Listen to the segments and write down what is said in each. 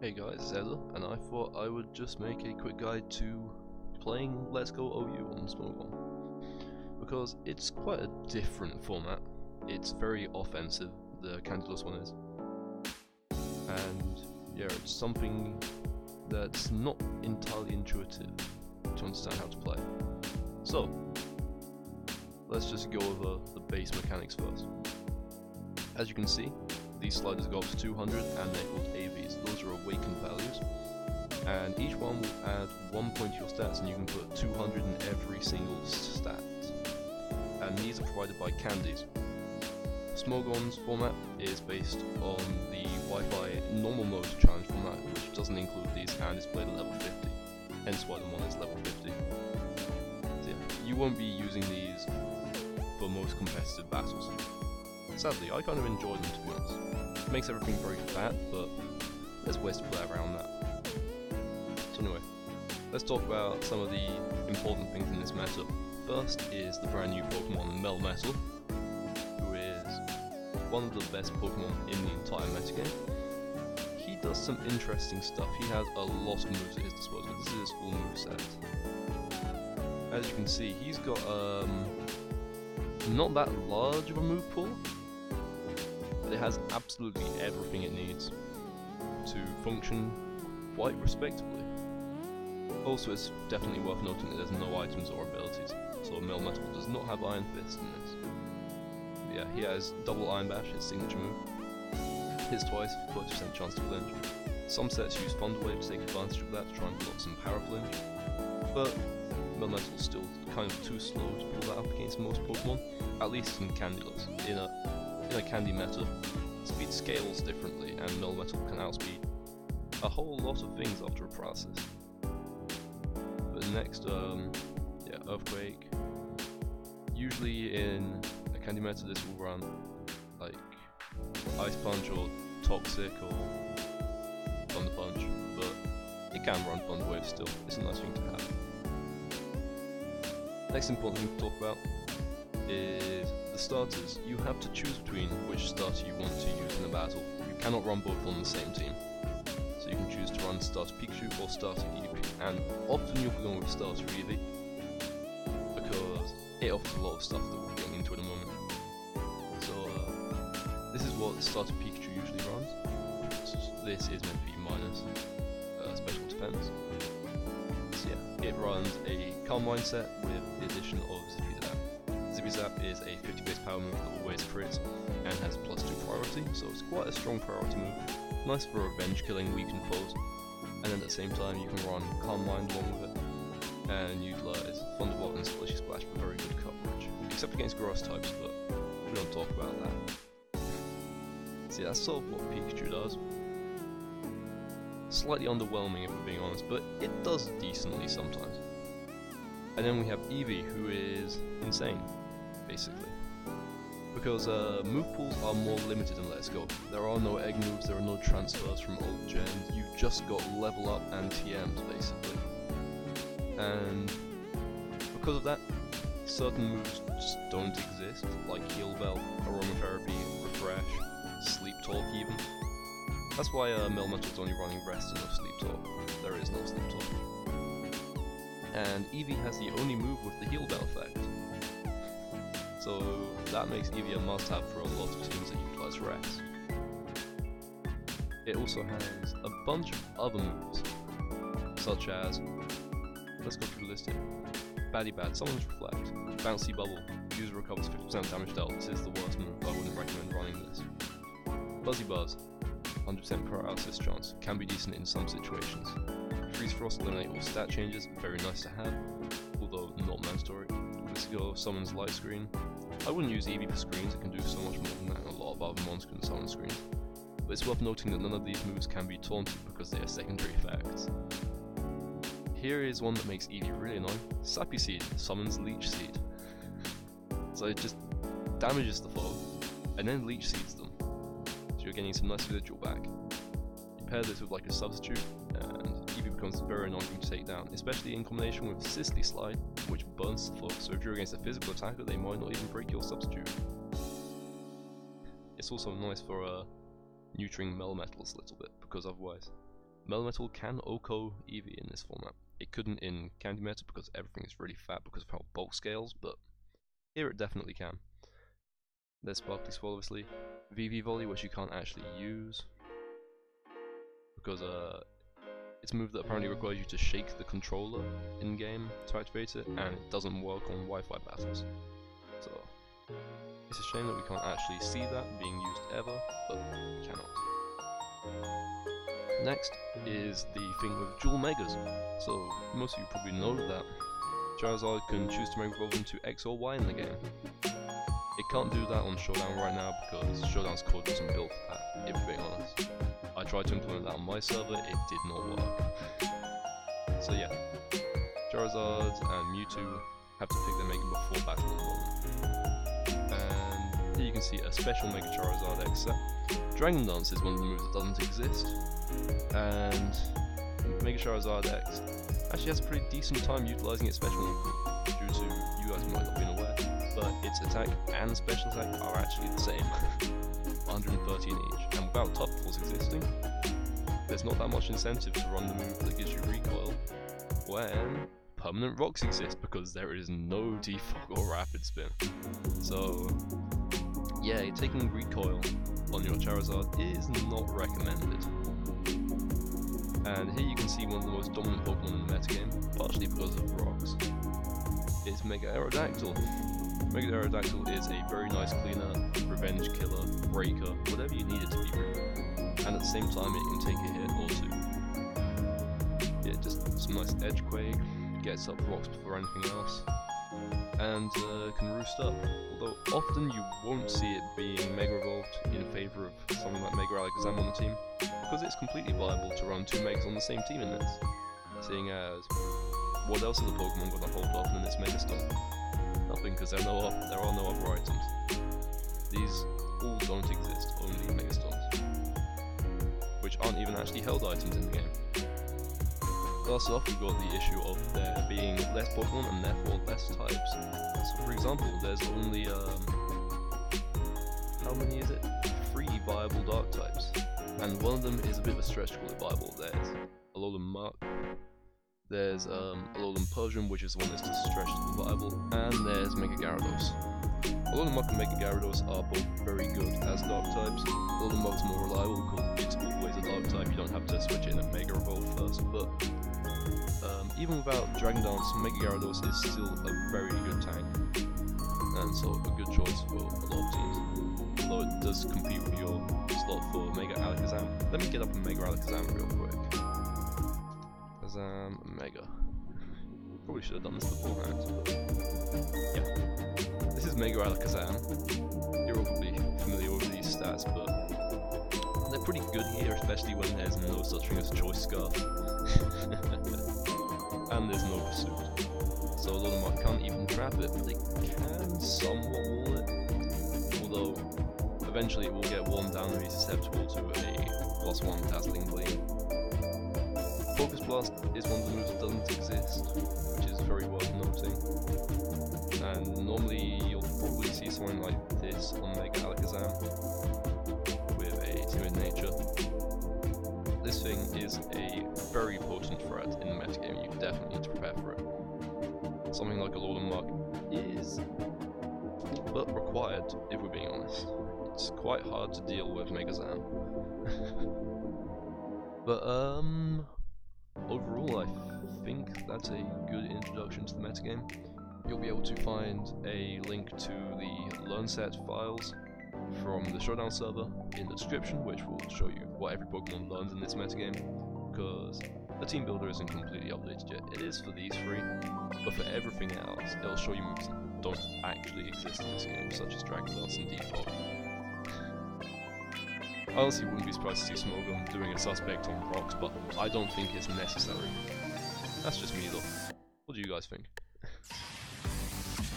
Hey guys, it's Ezra, and I thought I would just make a quick guide to playing Let's Go OU on Smogon, because it's quite a different format. It's very offensive, the Candylus one is, and yeah, it's something that's not entirely intuitive to understand how to play. So, let's just go over the base mechanics first. As you can see, these sliders go up to 200 and they're called AVs. Those are awakened values. And each one will add 1 point to your stats, and you can put 200 in every single stat. And these are provided by candies. Smogon's format is based on the Wi-Fi normal mode challenge format, which doesn't include these and is played at level 50. Hence why the one is level 50. So yeah, you won't be using these for most competitive battles. Sadly, I kind of enjoy them, to be honest. It makes everything very fat, but there's ways to play around that. So anyway, let's talk about some of the important things in this meta. First is the brand new Pokemon Melmetal, who is one of the best Pokemon in the entire metagame. He does some interesting stuff. He has a lot of moves at his disposal. This is his full moveset. As you can see, he's got not that large of a move pool. It has absolutely everything it needs to function quite respectably. Also, it's definitely worth noting that there's no items or abilities, so Melmetal does not have Iron Fist in this. But yeah, he has double Iron Bash, his signature move. Hits twice, 40% chance to flinch. Some sets use Thunder Wave to take advantage of that to try and block some power flinch, but Melmetal is still kind of too slow to pull that up against most Pokemon, at least in Candylus. In a candy meta, speed scales differently, and Melmetal can outspeed a whole lot of things after a process. But next, Earthquake. Usually in a candy meta, this will run like Ice Punch or Toxic or Thunder Punch, but it can run Thunder Wave still. It's a nice thing to have. Next important thing to talk about is the starters. You have to choose between which starter you want to use in a battle. You cannot run both on the same team. So you can choose to run starter Pikachu or starter Eevee, and often you'll be going with starter Eevee because it offers a lot of stuff that we're getting into in a moment. So this is what starter Pikachu usually runs. So this is meant to be minus special defense. So yeah, it runs a Calm Mindset with the addition of Zippy-Zap. Zippy-Zap is a 50 base power move that always crits and has +2 priority, so it's quite a strong priority move. Nice for revenge killing weakened foes, and then at the same time you can run Calm Mind along with it, and utilize Thunderbolt and Splishy Splash for very good coverage, except against grass types, but we don't talk about that. See, that's sort of what Pikachu does. Slightly underwhelming if we're being honest, but it does decently sometimes. And then we have Eevee, who is insane, basically. Because move pools are more limited in Let's Go. There are no egg moves, there are no transfers from old gens, you've just got level up and TMs, basically. And because of that, certain moves just don't exist, like Heal Bell, Aromatherapy, Refresh, Sleep Talk even. That's why Melmetal's only running Rest and no Sleep Talk. There is no Sleep Talk. And Eevee has the only move with the Heal Bell effect. So that makes Eevee a must-have for a lot of teams that utilize Rest. It also has a bunch of other moves, such as, let's go through the list here. Baddie Bad, Someone's Reflect, Bouncy Bubble, user recovers 50% damage dealt. This is the worst move, I wouldn't recommend running this. Buzzy Buzz, 100% paralysis chance, can be decent in some situations. Freeze Frost, eliminate all stat changes, very nice to have, although not mandatory. Let's go Summons Light Screen. I wouldn't use Eevee for screens, it can do so much more than that, and a lot of other mons can summon screens. But it's worth noting that none of these moves can be taunted because they are secondary effects. Here is one that makes Eevee really annoying. Sappy Seed summons Leech Seed. So it just damages the foe, and then Leech Seeds them. So you're getting some nice residual back. You pair this with like a substitute, and Eevee becomes very annoying to take down, especially in combination with Sisley Slide, which burns the foe, so if you're against a physical attacker, they might not even break your substitute. It's also nice for neutering Melmetals a little bit, because otherwise Melmetal can OHKO Eevee in this format. It couldn't in Candy Meta because everything is really fat because of how bulk scales, but here it definitely can. There's Sparkly Swirl, obviously. VV Volley, which you can't actually use because it's a move that apparently requires you to shake the controller in game to activate it, and it doesn't work on Wi-Fi battles. So it's a shame that we can't actually see that being used ever, but we cannot. Next is the thing with dual Megas. So most of you probably know that Charizard can choose to Mega Evolve into X or Y in the game. It can't do that on Showdown right now because Showdown's code wasn't built for that, if we're being honest. I tried to implement that on my server, it did not work. So yeah, Charizard and Mewtwo have to pick their Mega before battle at the moment. And here you can see a special Mega Charizard X set. Dragon Dance is one of the moves that doesn't exist, and Mega Charizard X actually has a pretty decent time utilizing its special move due to, you guys might not be aware, but its attack and special attack are actually the same. 130 in each, and without top force existing, there's not that much incentive to run the move that gives you recoil when permanent rocks exist, because there is no defog or rapid spin. So yeah, taking recoil on your Charizard is not recommended. And here you can see one of the most dominant Pokemon in the metagame, partially because of rocks. It's Mega Aerodactyl. Mega Aerodactyl is a very nice cleaner, revenge killer, breaker, whatever you need it to be really. And at the same time it can take a hit or two. Yeah, just some nice edge quake, gets up rocks before anything else, and can roost up. Although often you won't see it being Mega Evolved in favour of something like Mega Alakazam on the team, because it's completely viable to run two Megas on the same team in this, seeing as what else is a Pokemon going to hold off in this Mega Storm? Nothing, because there are no other items. These all don't exist, only Mega Storms, which aren't even actually held items in the game. Last off, we've got the issue of there being less Pokemon and therefore less types. So for example, there's only, how many is it? 3 viable Dark types. And one of them is a bit of a stretch to call it viable. There's Alolan Muk, there's Alolan Persian, which is the one that's just stretched to be viable, and there's Mega Gyarados. Alolan Muk and Mega Gyarados are both very good as Dark types. Alolan Muk's more reliable because it's always a Dark type, you don't have to switch in and Mega Evolve first, but even without Dragon Dance, Mega Gyarados is still a very good tank, and so a good choice for a lot of teams, although it does compete with your slot for Mega Alakazam. Let me get up a Mega Alakazam real quick. Alakazam, Mega. Probably should have done this beforehand, but yeah. This is Mega Alakazam. You're all probably familiar with these stats, but they're pretty good here, especially when there's no such thing as Choice Scarf. And there's no Pursuit. So a lot of them can't even trap it, but they can somewhat wall it. Although, eventually it will get worn down and be susceptible to a +1 Dazzling Gleam. Focus Blast is one of the moves that doesn't exist, which is very worth noting. And normally you'll probably see something like this on Mega Alakazam with a Timid Nature. This thing is a very potent threat in the metagame, you definitely need to prepare for it. Something like a Alolan Muk is but required, if we're being honest. It's quite hard to deal with Megazam. But overall I think that's a good introduction to the metagame. You'll be able to find a link to the Learn Set files from the Showdown server in the description, which will show you what every Pokemon learns in this metagame, because the team builder isn't completely updated yet. It is for these 3, but for everything else, it'll show you moves that don't actually exist in this game, such as Dragon Dance and Defog. I honestly wouldn't be surprised to see Smogon doing a suspect on rocks, but I don't think it's necessary. That's just me though. What do you guys think?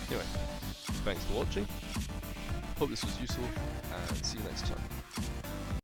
Anyway, thanks for watching. Hope this was useful, and see you next time.